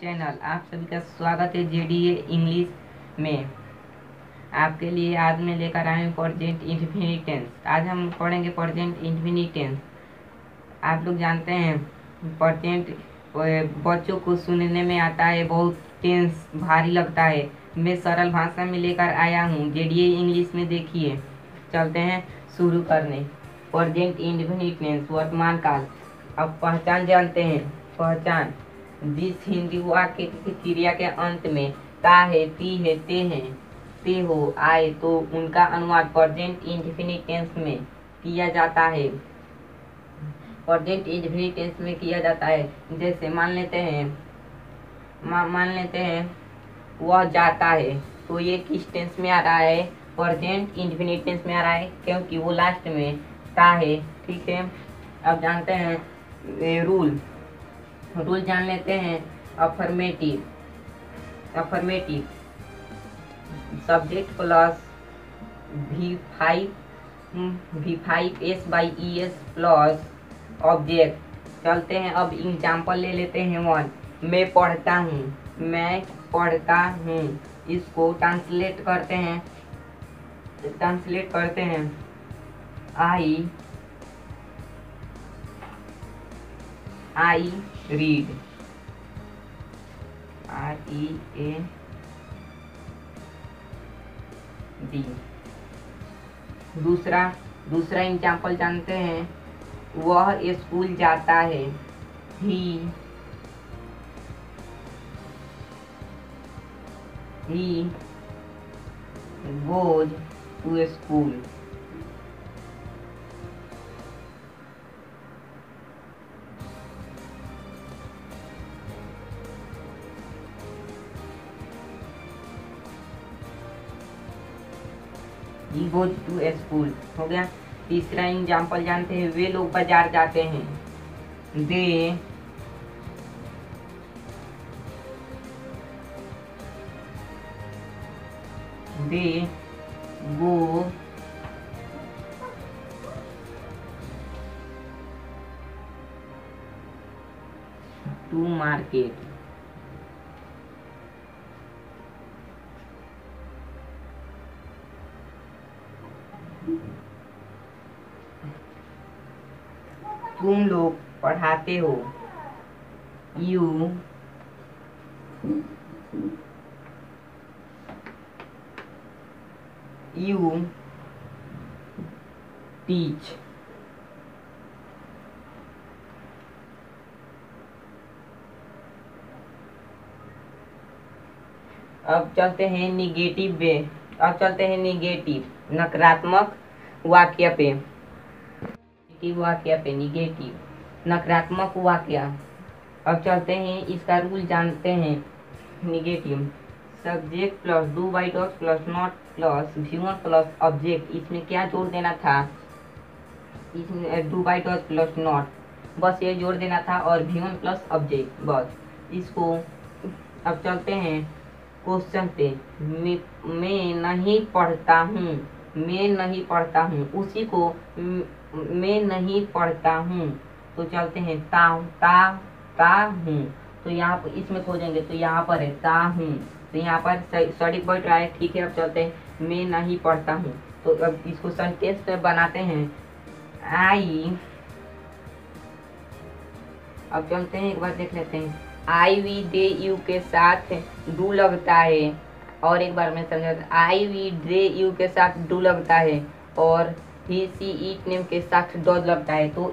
Channel आप सभी का स्वागत है जेडीए इंग्लिश में। आपके लिए आज मैं लेकर आए हूँ प्रेजेंट इंडेफिनिट टेंस। आज हम पढ़ेंगे प्रेजेंट इंडेफिनिट टेंस। आप लोग जानते हैं प्रेजेंट बच्चों को सुनने में आता है, बहुत टेंस भारी लगता है। मैं सरल भाषा में लेकर आया हूँ जेडीए इंग्लिश में। देखिए, चलते हैं शुरू करने। प्रेजेंट इंडेफिनिट टेंस वर्तमान काल। अब पहचान जानते हैं। पहचान: जिस हिंदी वाक्य की क्रिया के अंत में ता है, ती है, ते हैं, ते हो, आए तो उनका अनुवाद प्रेजेंट इंडेफिनिट टेंस में किया जाता है। प्रेजेंट इंडेफिनिट टेंस में किया जाता है। जैसे मान लेते हैं वह जाता है, तो ये किस टेंस में आ रहा है? प्रेजेंट इंडेफिनिट टेंस में आ रहा है, क्योंकि वो लास्ट में ता है। ठीक है, अब जानते हैं रूल जान लेते हैं। Affirmative subject plus V5 S/ES plus object. चलते हैं, अब एग्जाम्पल ले लेते हैं। वन, मैं पढ़ता हूँ। इसको ट्रांसलेट करते हैं। I read, READ। दूसरा एग्जाम्पल जानते हैं। वह स्कूल जाता है। He goes to school। He goes to school हो गया। तीसरा एग्जाम्पल जानते हैं। वे लोग बाजार जाते हैं। They go to market। तुम लोग पढ़ाते हो। You teach। अब चलते हैं निगेटिव नकारात्मक वाक्य पे। निगेटिव नकारात्मक वाक्य। अब चलते हैं, इसका रूल जानते हैं। Negative subject plus do by dot plus not plus V1 plus object. इसमें क्या जोड़ देना था? इसमें do by dot plus not, बस ये जोड़ देना था, और V1 प्लस ऑब्जेक्ट, बस इसको। अब चलते हैं क्वेश्चन पे। मैं नहीं पढ़ता हूँ। उसी को मैं नहीं पढ़ता हूँ, तो चलते हैं ता हूँ। तो यहाँ पर इसमें खोजेंगे तो यहाँ पर है ता हूँ, तो यहाँ पर सॉरी बैठ रहा है। ठीक है, अब चलते हैं मैं नहीं पढ़ता हूँ। तो अब इसको सेंटेंस में बनाते हैं। अब चलते हैं, एक बार देख लेते हैं। आई वी दे यू के साथ डू लगता है, और एक बार मैं समझाता। आई वी दे यू के साथ डू लगता है, और ही सी इट नेम के साथ डॉज लगता है। तो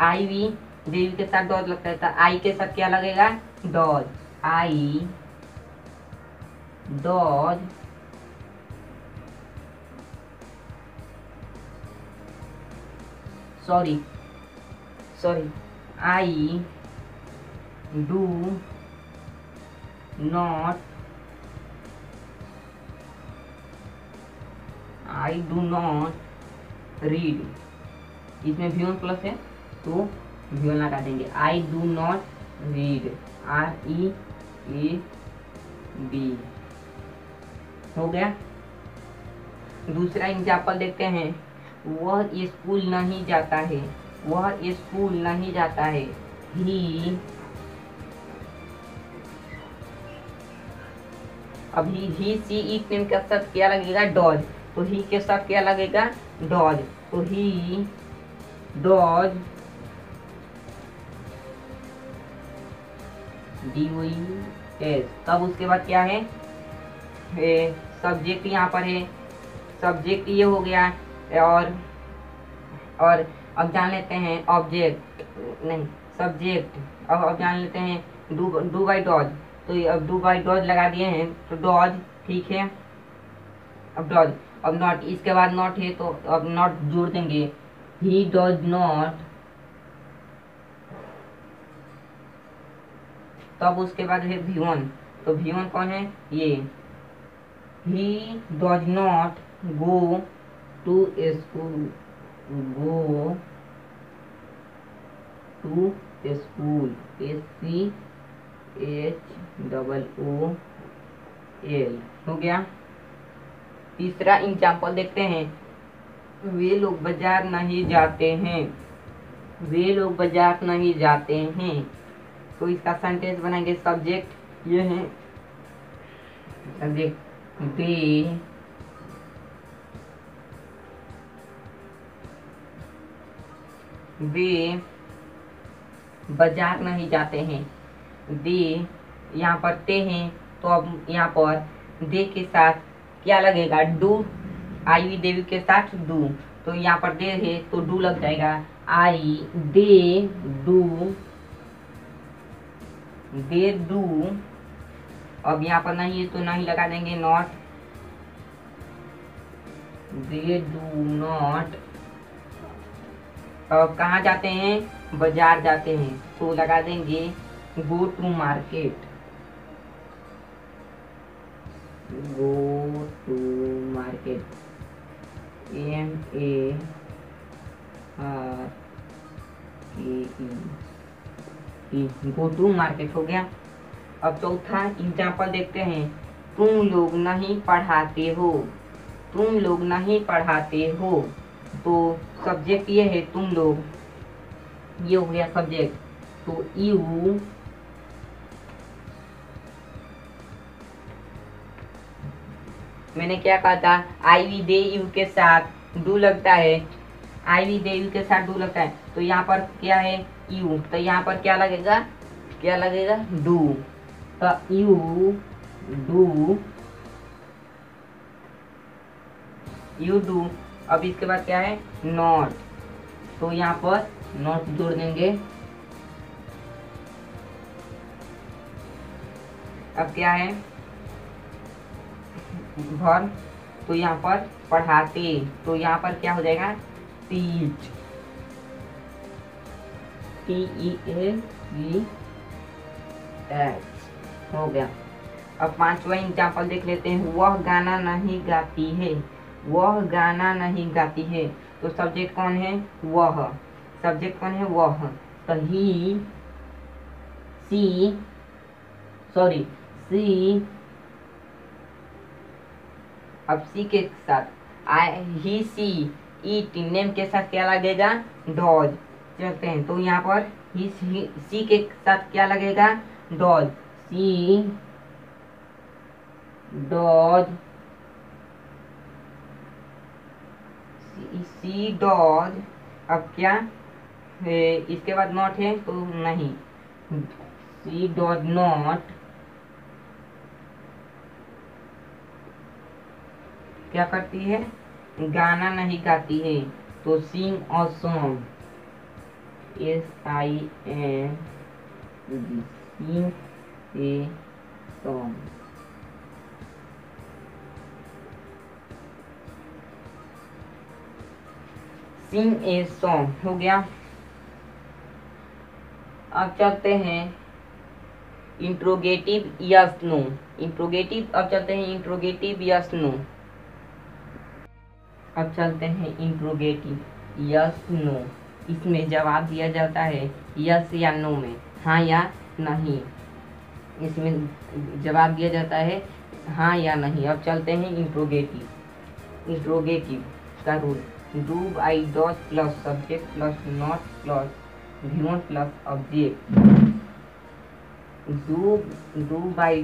आई वी दे यू के साथ डॉज लगता है, तो आई के साथ क्या लगेगा? Does. I does sorry I do not read. इसमें V1 प्लस है तो V1 लगा देंगे। I do not read, READ हो गया। दूसरा एग्जाम्पल देखते हैं। वह स्कूल नहीं जाता है। ही अभी ही सी इट नेम के साथ क्या लगेगा, डॉज, तो ही के साथ क्या लगेगा, डॉज, तो ही डॉज DOES। तब उसके बाद क्या है, सब्जेक्ट यहाँ पर है, सब्जेक्ट ये हो गया। और अब जान लेते हैं ऑब्जेक्ट, नहीं सब्जेक्ट। अब जान लेते हैं डू बाई डॉज, तो अब डू बाई डॉज लगा दिए हैं तो डॉज, ठीक है। अब डॉज, अब नॉट, इसके बाद नॉट है तो अब नॉट जोड़ देंगे, ही डॉज नॉट। तब उसके बाद है V1, तो V1 कौन है, ये, he does not go to school, go to school, SCHOOL हो गया। तीसरा एग्जाम्पल देखते हैं, वे लोग बाजार नहीं जाते हैं, वे लोग बाजार नहीं जाते हैं। तो इसका सेंटेंस बनाएंगे, सब्जेक्ट ये है, सब्जेक्ट वे बाजार नहीं जाते हैं, दे, यहाँ पर ते हैं तो अब यहाँ पर दे के साथ क्या लगेगा, डू, आई देवी के साथ डू, तो यहाँ पर दे है तो डू लग जाएगा, आई दे डू, दे डू। अब यहाँ पर नहीं है तो नहीं लगा देंगे, नॉट, दे डू नॉट। अब कहाँ जाते हैं, बाजार जाते हैं, तो लगा देंगे go to market, go to market, MARKET, go to market हो गया। अब चौथा एग्जाम्पल देखते हैं, तुम लोग नहीं पढ़ाते हो, तुम लोग नहीं पढ़ाते हो, तो सब्जेक्ट ये है तुम लोग, ये हो गया सब्जेक्ट, तो यू, मैंने क्या कहा था, आई वी दे यू के साथ डू लगता है, आई वी दे यू के साथ डू लगता है, तो यहाँ पर क्या है, यू, तो यहाँ पर क्या लगेगा, क्या लगेगा, डू, तो यू डू, यू डू। अब इसके बाद क्या है, नॉट, तो यहाँ पर नॉट जोड़ देंगे। अब क्या है, वर्ब, तो यहाँ पर पढ़ाते, तो यहाँ पर क्या हो जाएगा, टीच, TEACH हो गया। अब पांचवा एग्जाम्पल देख लेते हैं, वह गाना नहीं गाती है, वह गाना नहीं गाती है, तो सब्जेक्ट कौन है, वह, सब्जेक्ट कौन है, वह, तो ही, सी, सॉरी सी, अब सी के साथ ही सी इट नेम के साथ क्या लगेगा, डॉज, चलते हैं, तो यहाँ पर ही सी के साथ क्या लगेगा, डॉज, सी डॉज, सी डॉज। अब क्या इसके बाद नॉट है तो नहीं, सी डॉज नॉट क्या करती है, गाना नहीं गाती है, तो सिंग और song, SING, sing a song. Sing a song हो गया। अब चलते हैं इंट्रोगेटिव यस नो, इंट्रोगेटिव, अब चलते हैं इंट्रोगेटिव यस नो। अब चलते हैं इंट्रोगेटिव यस नो, इसमें जवाब दिया जाता है यस या नो में, हाँ या नहीं, इसमें जवाब दिया जाता है हाँ या नहीं। अब चलते हैं इंट्रोगेटिव, इंट्रोगेटिव का rule, do by dot plus subject plus not plus V1 plus object, do by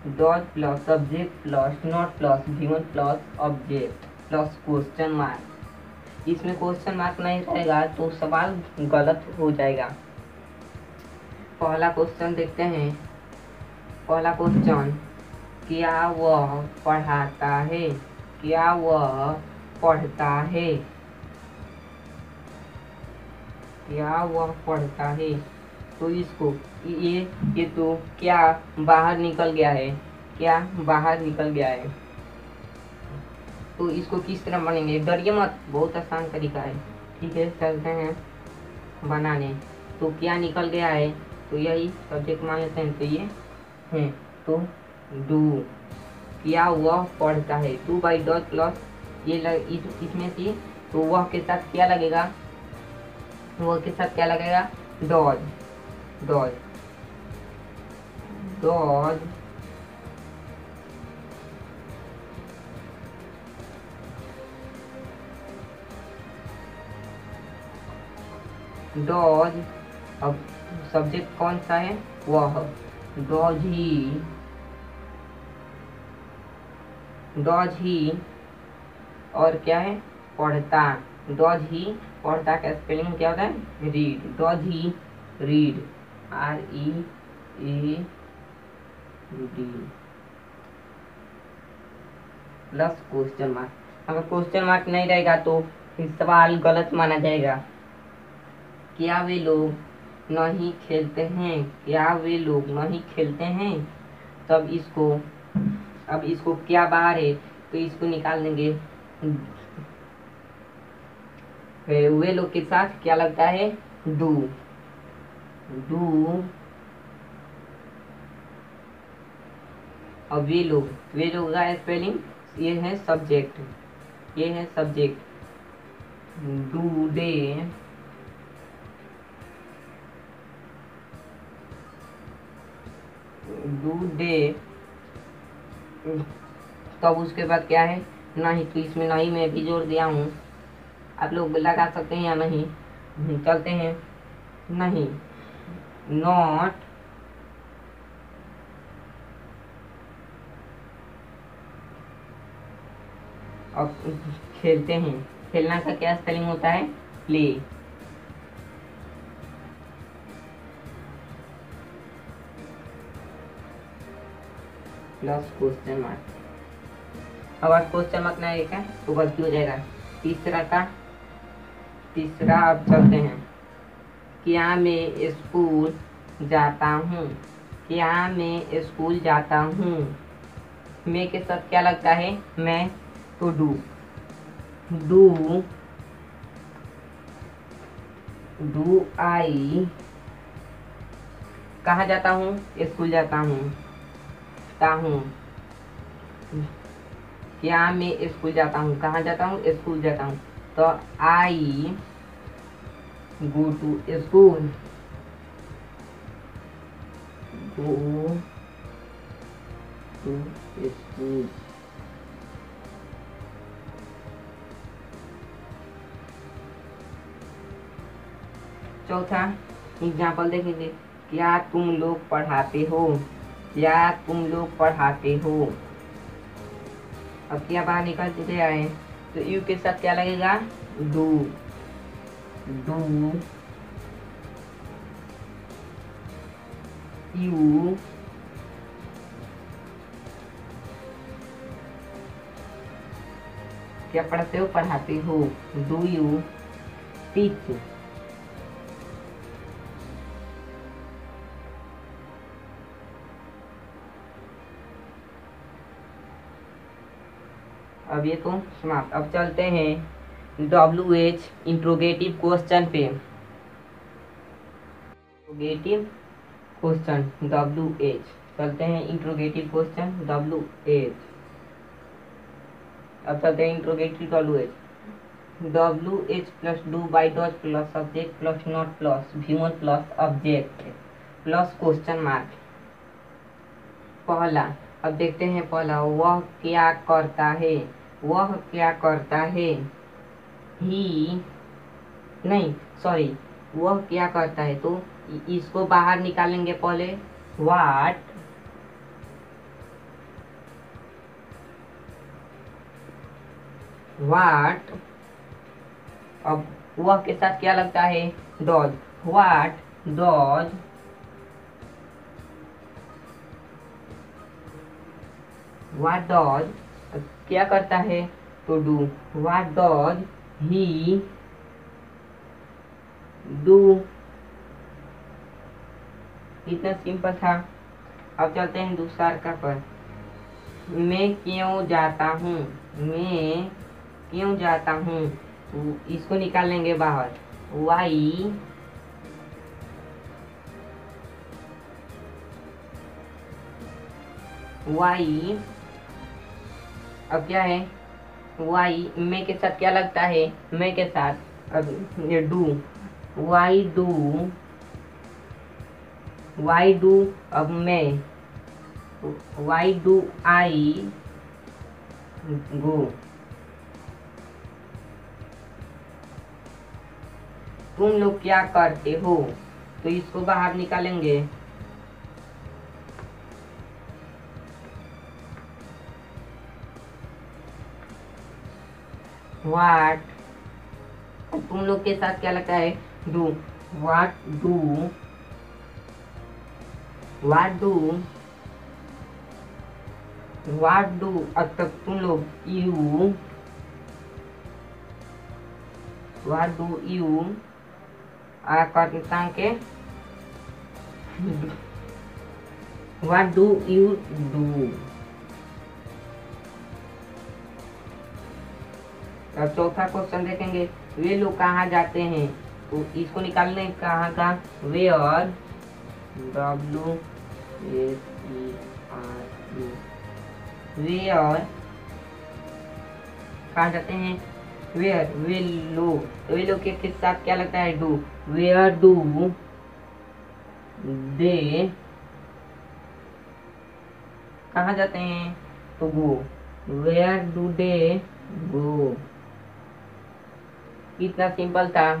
dot plus subject plus not plus V1 plus object plus question mark. इसमें क्वेश्चन मार्क नहीं रहेगा तो सवाल गलत हो जाएगा। पहला क्वेश्चन देखते हैं। पहला क्वेश्चन, क्या वह पढ़ाता है? क्या वह पढ़ता है? क्या वह पढ़ता है? तो इसको ये तो क्या बाहर निकल गया है, क्या बाहर निकल गया है। तो इसको किस तरह बनेंगे, डरिए मत, बहुत आसान तरीका है। ठीक है, चलते हैं बनाने। तो क्या निकल गया है, तो यही सब्जेक्ट मान लेते हैं, तो ये है। तो डू, क्या वह पढ़ता है, टू बाई डॉट प्लस ये इसमें से, तो वह के साथ क्या लगेगा, वह के साथ क्या लगेगा, डॉज। Does does does. अब सब्जेक्ट कौन सा है, वह। डॉज ही, डॉज ही और क्या है, पढ़ता। डॉज ही पढ़ता का स्पेलिंग क्या होता है, read. Does he read, READ plus question mark. अगर क्वेश्चन मार्क नहीं रहेगा तो फिर सवाल गलत माना जाएगा। क्या वे लोग नहीं खेलते हैं? क्या वे लोग नहीं खेलते हैं? तब इसको, अब इसको क्या बाहर है तो इसको निकाल देंगे। वे लोग के साथ क्या लगता है, डू। डू। और वे लोग का स्पेलिंग, ये है सब्जेक्ट, ये है subject. Do they, do they. तब उसके बाद क्या है, नहीं, तो इसमें नहीं मैं भी जोड़ दिया हूँ, आप लोग लगा सकते हैं या नहीं। चलते हैं, नहीं, नॉट। अब खेलते हैं, खेलना का क्या स्पेलिंग होता है, प्ले। Plus question mark. अब क्वेश्चन मार्क नहीं लिखा तो गलती हो जाएगा। तीसरा अब चलते हैं। क्या मैं स्कूल जाता हूँ? क्या मैं स्कूल जाता हूँ? मैं के साथ क्या लगता है, मैं, तो डू। डू आई, कहाँ जाता हूँ, स्कूल जाता हूँ। क्या मैं स्कूल जाता हूँ, कहाँ जाता हूँ, स्कूल जाता हूँ। तो I go to school. Go to school. चौथा एग्जाम्पल देखेंगे। क्या तुम लोग पढ़ाते हो? क्या तुम लोग पढ़ाते हो? अब क्या बाहर निकल चुके आए, तो यू के साथ क्या लगेगा, डू। डू यू क्या पढ़ते हो, पढ़ाते हो। Do you teach? अब ये तो समाप्त। अब चलते हैं WH इंट्रोगेटिव क्वेश्चन पे। इंट्रोगेटिव क्वेश्चन WH, चलते हैं इंट्रोगेटिव क्वेश्चन WH। अब चलते हैं interrogative WH plus do by dot plus subject plus not plus V1 plus object plus question mark. पहला, अब देखते हैं पहला, वह क्या करता है? वह क्या करता है, ही नहीं, सॉरी, वह क्या करता है, तो इसको बाहर निकालेंगे पहले, वाट व्हाट, अब वह के साथ क्या लगता है, डॉज, व्हाट डॉज क्या करता है, तो do, what does he do. इतना सिंपल था। अब चलते हैं दूसरा का पर। मैं क्यों जाता हूँ, मैं क्यों जाता हूँ, इसको निकाल लेंगे बाहर, वाई वाई, अब क्या है, वाई मैं के साथ क्या लगता है, मैं के साथ अब ये डू, वाई डू, अब मैं, वाई डू आई गो, तुम लोग क्या करते हो, तो इसको बाहर निकालेंगे, व्हाट, तुम लोग के साथ क्या लगता है, डू, व्हाट डू, अब तक तुम लोग, यू, व्हाट डू यू, करता के, व्हाट डू यू डू। अब चौथा क्वेश्चन देखेंगे, वे लोग कहाँ जाते हैं, तो इसको निकालने, कहाँ का, वेयर, WARU, वेयर कहाँ जाते हैं, वेयर, वे लोग के साथ क्या लगता है, डू, वेयर डू दे, कहाँ जाते हैं, तो गो, वेयर डू दे गो। इतना सिंपल था।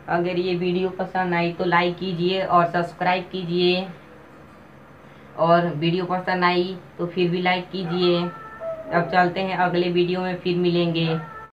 अगर ये वीडियो पसंद आई तो लाइक कीजिए और सब्सक्राइब कीजिए, और वीडियो पसंद आई तो फिर भी लाइक कीजिए। अब चलते हैं, अगले वीडियो में फिर मिलेंगे।